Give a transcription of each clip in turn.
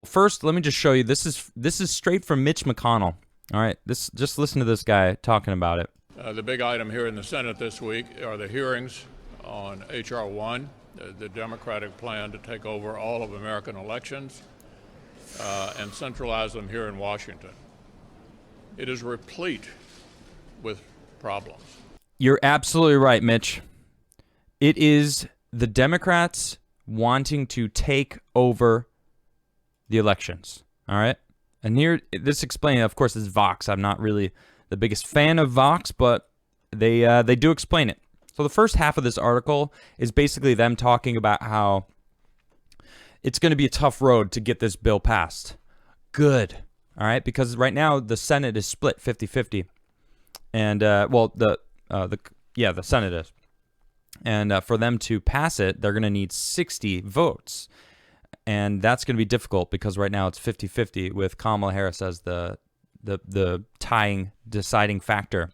first, let me just show you. This is straight from Mitch McConnell. All right, just listen to this guy talking about it. The big item here in the Senate this week are the hearings on HR1, the Democratic plan to take over all of American elections and centralize them here in Washington. It is replete with problems. You're absolutely right, Mitch. It is the Democrats wanting to take over the elections. All right? And here, this explaining, of course, is Vox. I'm not really the biggest fan of Vox, but they do explain it. So the first half of this article is basically them talking about how it's going to be a tough road to get this bill passed. Good. All right? Because right now, the Senate is split 50-50. And, the Senate is. And for them to pass it, they're going to need 60 votes. And that's going to be difficult because right now it's 50-50 with Kamala Harris as the tying, deciding factor.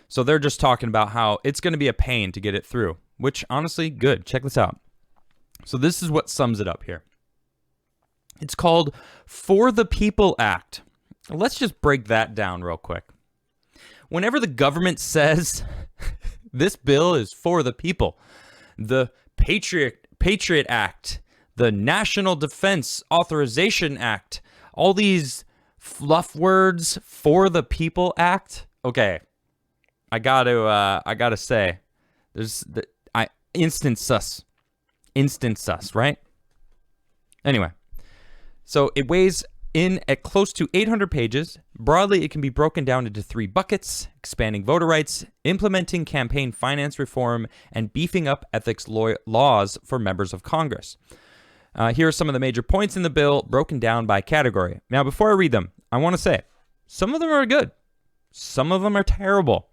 So they're just talking about how it's going to be a pain to get it through, which honestly, good. Check this out. So this is what sums it up here. It's called For the People Act. Let's just break that down real quick. Whenever the government says this bill is for the people, the Patriot Act, the National Defense Authorization Act, all these fluff words, For the People Act. Okay, I gotta say, instant sus, right? Anyway, so it weighs in at close to 800 pages. Broadly, it can be broken down into 3 buckets: expanding voter rights, implementing campaign finance reform, and beefing up ethics laws for members of Congress. Here are some of the major points in the bill broken down by category. Now, before I read them, I want to say some of them are good. Some of them are terrible.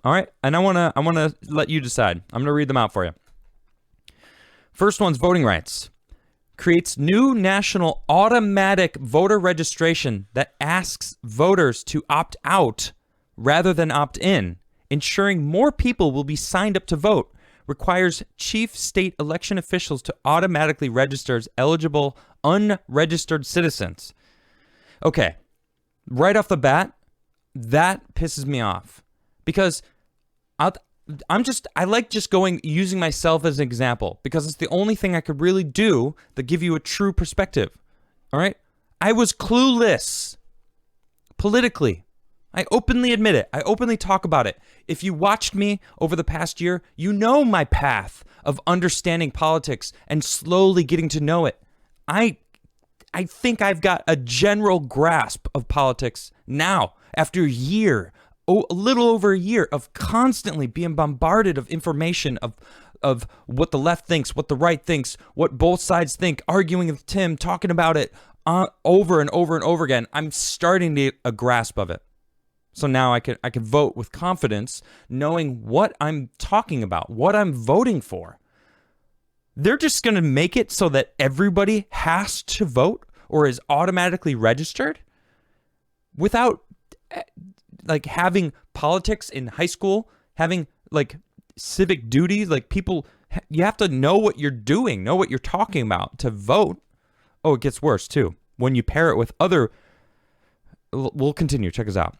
All right? And I want to let you decide. I'm going to read them out for you. First one's voting rights. Creates new national automatic voter registration that asks voters to opt out rather than opt in, ensuring more people will be signed up to vote. Requires chief state election officials to automatically register as eligible unregistered citizens. Okay, right off the bat, that pisses me off because I like just using myself as an example because it's the only thing I could really do to give you a true perspective. All right, I was clueless politically. I openly admit it. I openly talk about it. If you watched me over the past year, you know my path of understanding politics and slowly getting to know it. I think I've got a general grasp of politics now after a year, a little over a year of constantly being bombarded of information of what the left thinks, what the right thinks, what both sides think, arguing with Tim, talking about it over and over and over again. I'm starting to get a grasp of it. So now I can vote with confidence, knowing what I'm talking about, what I'm voting for. They're just going to make it so that everybody has to vote or is automatically registered without like having politics in high school, having like civic duties, like people, you have to know what you're doing, know what you're talking about to vote. Oh, it gets worse too. When you pair it with other, we'll continue, check us out.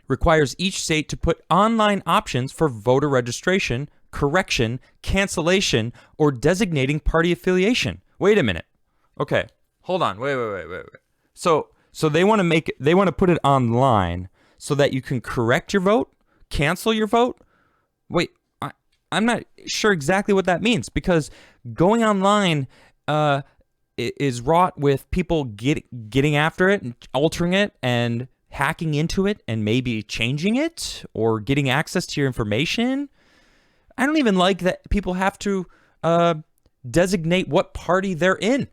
Requires each state to put online options for voter registration, correction, cancellation, or designating party affiliation. Wait a minute. Okay, hold on. Wait. So they want to put it online so that you can correct your vote, cancel your vote. Wait, I'm not sure exactly what that means because going online is wrought with people getting after it and altering it and hacking into it and maybe changing it or getting access to your information. I don't even like that people have to designate what party they're in.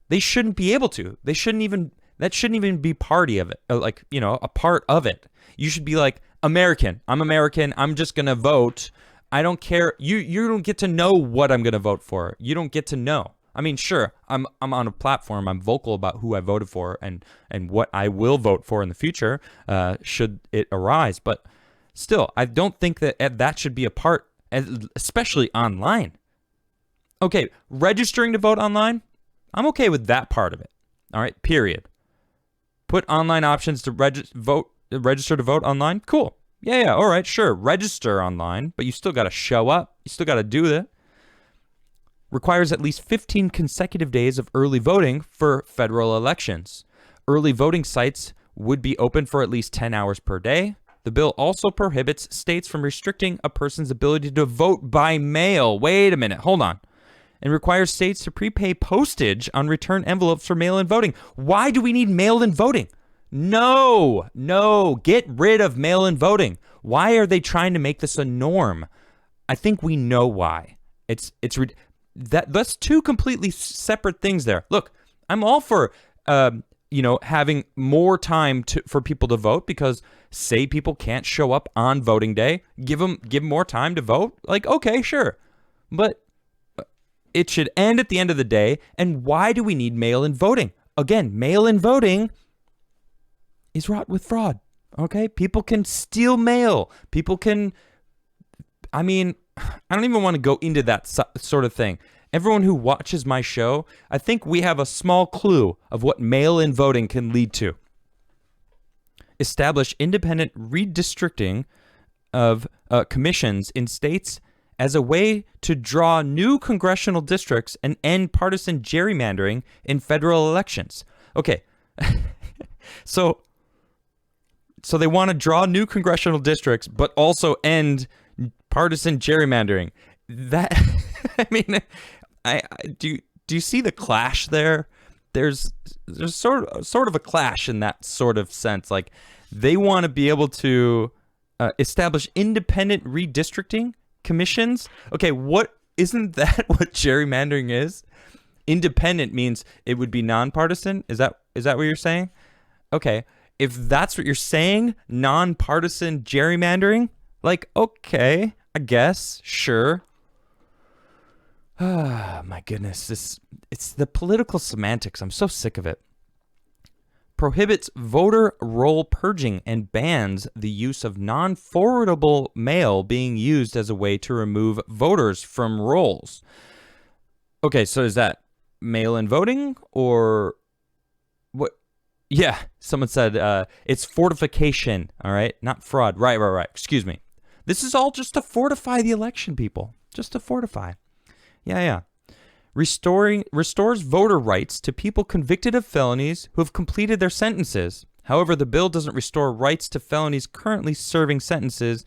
They shouldn't be able to. That shouldn't even be party of it. Like, you know, a part of it. You should be like, American. I'm American. I'm just going to vote. I don't care. You don't get to know what I'm going to vote for. You don't get to know. I mean, sure, I'm on a platform. I'm vocal about who I voted for and what I will vote for in the future, should it arise. But still, I don't think that should be a part, especially online. Okay, registering to vote online, I'm okay with that part of it. All right, period. Put online options to register to vote online. Cool. Yeah, all right, sure. Register online, but you still got to show up. You still got to do that. Requires at least 15 consecutive days of early voting for federal elections. Early voting sites would be open for at least 10 hours per day. The bill also prohibits states from restricting a person's ability to vote by mail. Wait a minute, hold on. And requires states to prepay postage on return envelopes for mail-in voting. Why do we need mail-in voting? No, get rid of mail-in voting. Why are they trying to make this a norm? I think we know why. That's two completely separate things there. Look, I'm all for having more time for people to vote, because say people can't show up on voting day, give them more time to vote. Like, okay, sure. But it should end at the end of the day. And why do we need mail-in voting? Again, mail-in voting is wrought with fraud. Okay? People can steal mail. People can, I don't even want to go into that sort of thing. Everyone who watches my show, I think we have a small clue of what mail-in voting can lead to. Establish independent redistricting of commissions in states as a way to draw new congressional districts and end partisan gerrymandering in federal elections. Okay, so they want to draw new congressional districts, but also end partisan gerrymandering. That, do you see the clash there? There's sort of a clash in that sort of sense. Like, they want to be able to establish independent redistricting commissions. Okay, isn't that what gerrymandering is? Independent means it would be nonpartisan. Is that what you're saying? Okay, if that's what you're saying, nonpartisan gerrymandering, like, okay, I guess, sure. Ah, my goodness, it's the political semantics. I'm so sick of it. Prohibits voter roll purging and bans the use of non-forwardable mail being used as a way to remove voters from rolls. Okay, so is that mail-in voting or what? Yeah, someone said it's fortification, all right? Not fraud. Right. Excuse me. This is all just to fortify the election, people. Just to fortify. Yeah. Restores voter rights to people convicted of felonies who have completed their sentences. However, the bill doesn't restore rights to felonies currently serving sentences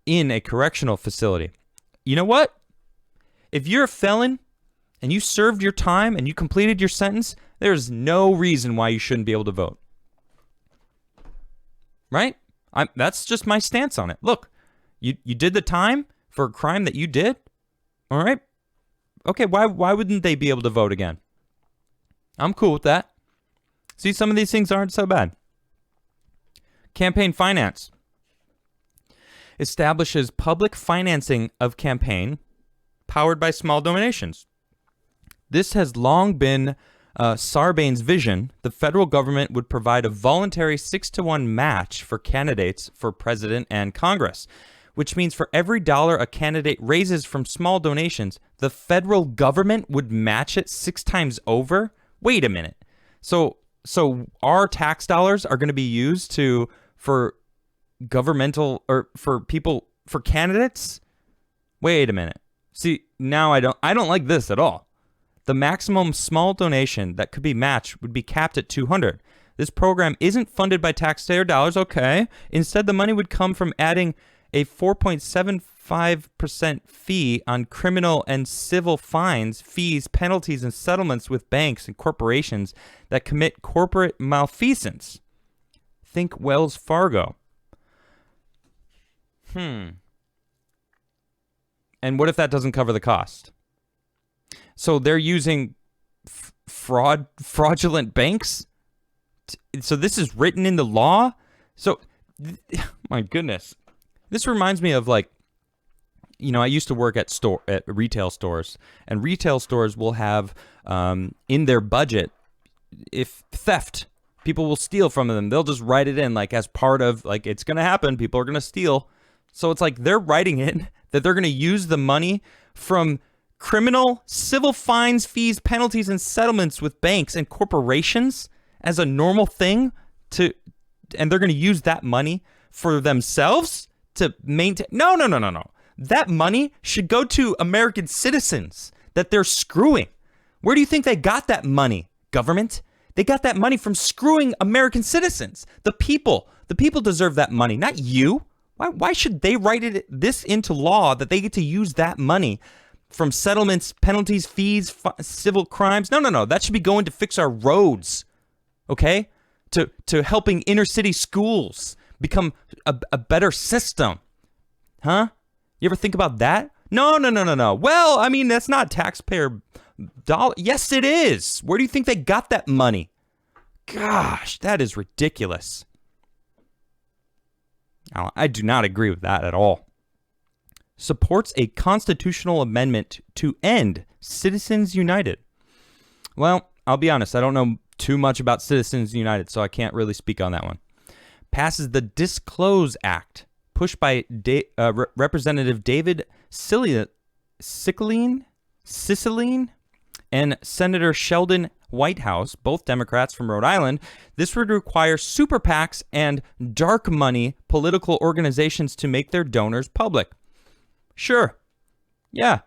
in a correctional facility. You know what? If you're a felon and you served your time and you completed your sentence, there's no reason why you shouldn't be able to vote. Right? That's just my stance on it. Look, you did the time for a crime that you did. All right? Okay, why wouldn't they be able to vote again? I'm cool with that. See, some of these things aren't so bad. Campaign finance establishes public financing of campaign powered by small donations. This has long been Sarbanes' vision. The federal government would provide a voluntary 6-to-1 match for candidates for president and Congress, which means for every dollar a candidate raises from small donations, the federal government would match it 6 times over? Wait a minute. So our tax dollars are going to be used for governmental or for people, for candidates? Wait a minute. See, now I don't like this at all. The maximum small donation that could be matched would be capped at $200. This program isn't funded by taxpayer dollars, okay? Instead, the money would come from adding a 4.75% fee on criminal and civil fines, fees, penalties, and settlements with banks and corporations that commit corporate malfeasance. Think Wells Fargo. And what if that doesn't cover the cost? So they're using fraudulent banks? So this is written in the law? So, my goodness. This reminds me of, like, I used to work at retail stores, and retail stores will have in their budget, if theft, people will steal from them, they'll just write it in, like, as part of, like, it's going to happen, people are going to steal. So it's like they're writing in that they're going to use the money from criminal, civil fines, fees, penalties, and settlements with banks and corporations as a normal thing and they're going to use that money for themselves to maintain. No. That money should go to American citizens that they're screwing. Where do you think they got that money, government? They got that money from screwing American citizens. The people deserve that money, not you. Why should they write this into law that they get to use that money from settlements, penalties, fees, civil crimes? No. That should be going to fix our roads, okay? To helping inner city schools become a better system. Huh? You ever think about that? No. Well, I mean, that's not taxpayer dollar. Yes, it is. Where do you think they got that money? Gosh, that is ridiculous. Now, I do not agree with that at all. Supports a constitutional amendment to end Citizens United. Well, I'll be honest, I don't know too much about Citizens United, so I can't really speak on that one. Passes the Disclose Act, pushed by Representative David Cicilline and Senator Sheldon Whitehouse, both Democrats from Rhode Island. This would require super PACs and dark money political organizations to make their donors public. Sure. Yeah.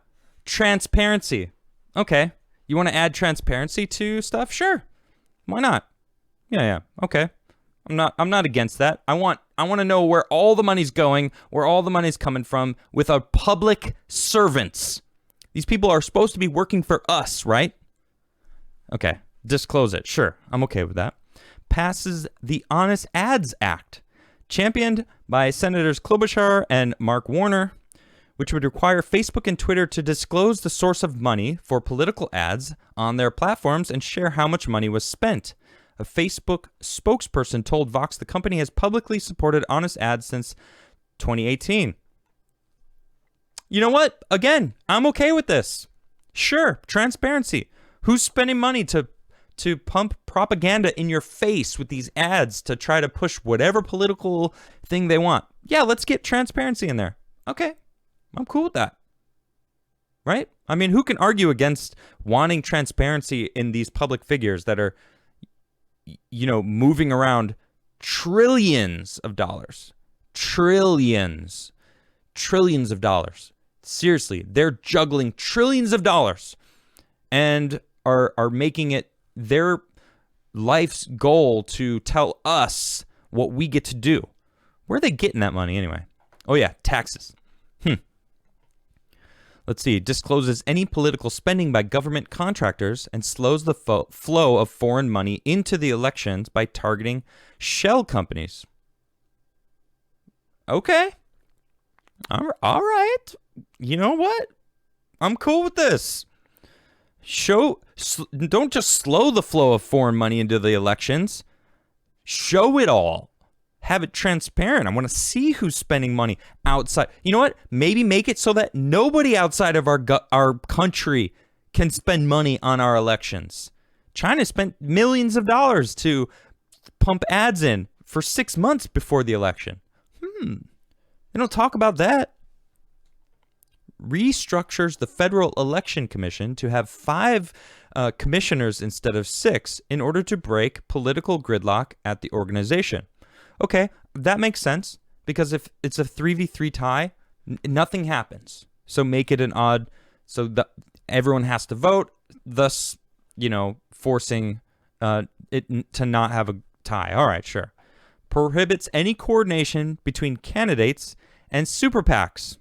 Transparency. Okay. You want to add transparency to stuff? Sure. Why not? Yeah. Okay. I'm not against that. I want to know where all the money's going, where all the money's coming from with our public servants. These people are supposed to be working for us, right? Okay. Disclose it. Sure. I'm okay with that. Passes the Honest Ads Act, championed by Senators Klobuchar and Mark Warner, which would require Facebook and Twitter to disclose the source of money for political ads on their platforms and share how much money was spent. A Facebook spokesperson told Vox the company has publicly supported honest ads since 2018. You know what? Again, I'm okay with this. Sure, transparency. Who's spending money to pump propaganda in your face with these ads to try to push whatever political thing they want? Yeah, let's get transparency in there. Okay, I'm cool with that. Right? I mean, who can argue against wanting transparency in these public figures that are, moving around trillions of dollars? Trillions of dollars. Seriously, they're juggling trillions of dollars and are making it their life's goal to tell us what we get to do. Where are they getting that money anyway? Oh yeah, taxes. Let's see. Discloses any political spending by government contractors and slows the flow of foreign money into the elections by targeting shell companies. Okay. All right. You know what? I'm cool with this. Don't just slow the flow of foreign money into the elections. Show it all. Have it transparent. I want to see who's spending money outside. You know what? Maybe make it so that nobody outside of our country can spend money on our elections. China spent millions of dollars to pump ads in for 6 months before the election. They don't talk about that. Restructures the Federal Election Commission to have 5 commissioners instead of 6 in order to break political gridlock at the organization. Okay, that makes sense, because if it's a 3v3 tie, nothing happens. So make it an odd, so that everyone has to vote, thus, forcing it to not have a tie. All right, sure. Prohibits any coordination between candidates and super PACs.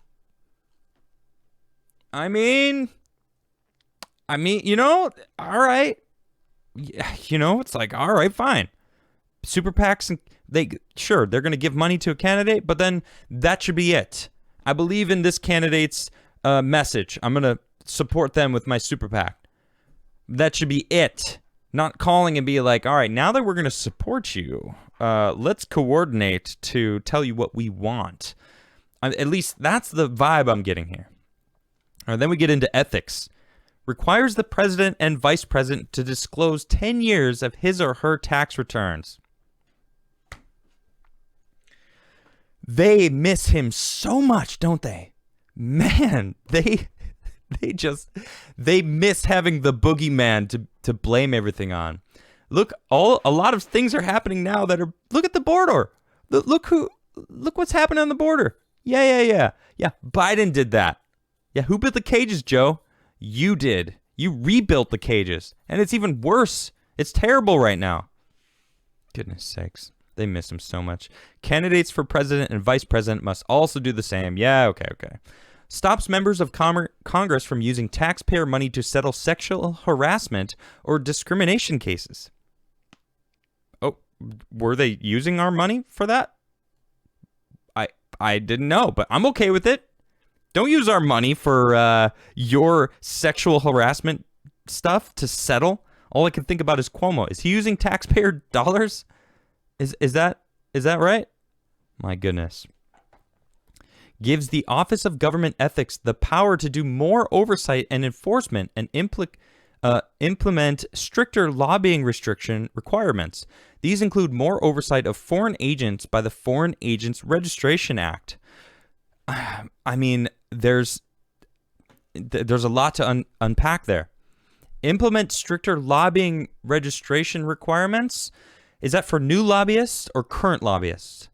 I mean, all right. It's like, all right, fine. Super PACs, they're going to give money to a candidate, but then that should be it. I believe in this candidate's message. I'm going to support them with my super PAC. That should be it. Not calling and be like, all right, now that we're going to support you, let's coordinate to tell you what we want. At least that's the vibe I'm getting here. All right, then we get into ethics. Requires the president and vice president to disclose 10 years of his or her tax returns. They miss him so much, don't they? Man, they miss having the boogeyman to blame everything on. Look, a lot of things are happening now that are. Look at the border. Look what's happening on the border. Yeah. Biden did that. Yeah, who built the cages, Joe? You did. You rebuilt the cages, and it's even worse. It's terrible right now. Goodness sakes. They miss him so much. Candidates for president and vice president must also do the same. Yeah, okay. Stops members of Congress from using taxpayer money to settle sexual harassment or discrimination cases. Oh, were they using our money for that? I didn't know, but I'm okay with it. Don't use our money for your sexual harassment stuff to settle. All I can think about is Cuomo. Is he using taxpayer dollars? Is that right? My goodness. Gives the Office of Government Ethics the power to do more oversight and enforcement and implement stricter lobbying restriction requirements. These include more oversight of foreign agents by the Foreign Agents Registration Act. I mean, there's a lot to unpack there. Implement stricter lobbying registration requirements. Is that for new lobbyists or current lobbyists?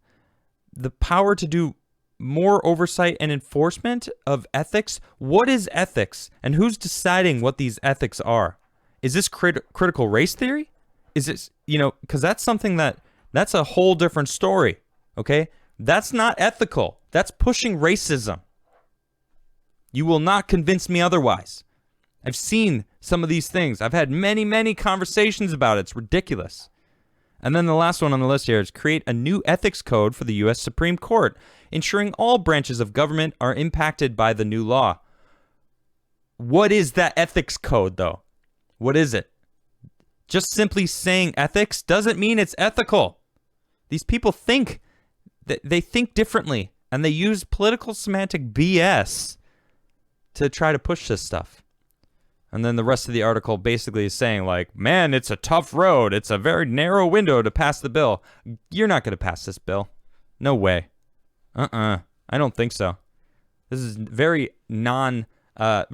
The power to do more oversight and enforcement of ethics. What is ethics, and who's deciding what these ethics are? Is this critical race theory? Is this, because that's something that's a whole different story. Okay, that's not ethical. That's pushing racism. You will not convince me otherwise. I've seen some of these things. I've had many conversations about it. It's ridiculous. And then the last one on the list here is create a new ethics code for the U.S. Supreme Court, ensuring all branches of government are impacted by the new law. What is that ethics code, though? What is it? Just simply saying ethics doesn't mean it's ethical. These people think that they think differently, and they use political semantic BS to try to push this stuff. And then the rest of the article basically is saying, like, man, it's a tough road. It's a very narrow window to pass the bill. You're not going to pass this bill. No way. I don't think so. This is very I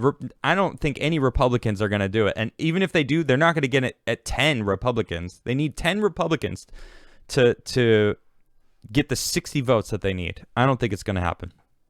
don't think any Republicans are going to do it. And even if they do, they're not going to get it at 10 Republicans. They need 10 Republicans to get the 60 votes that they need. I don't think it's going to happen.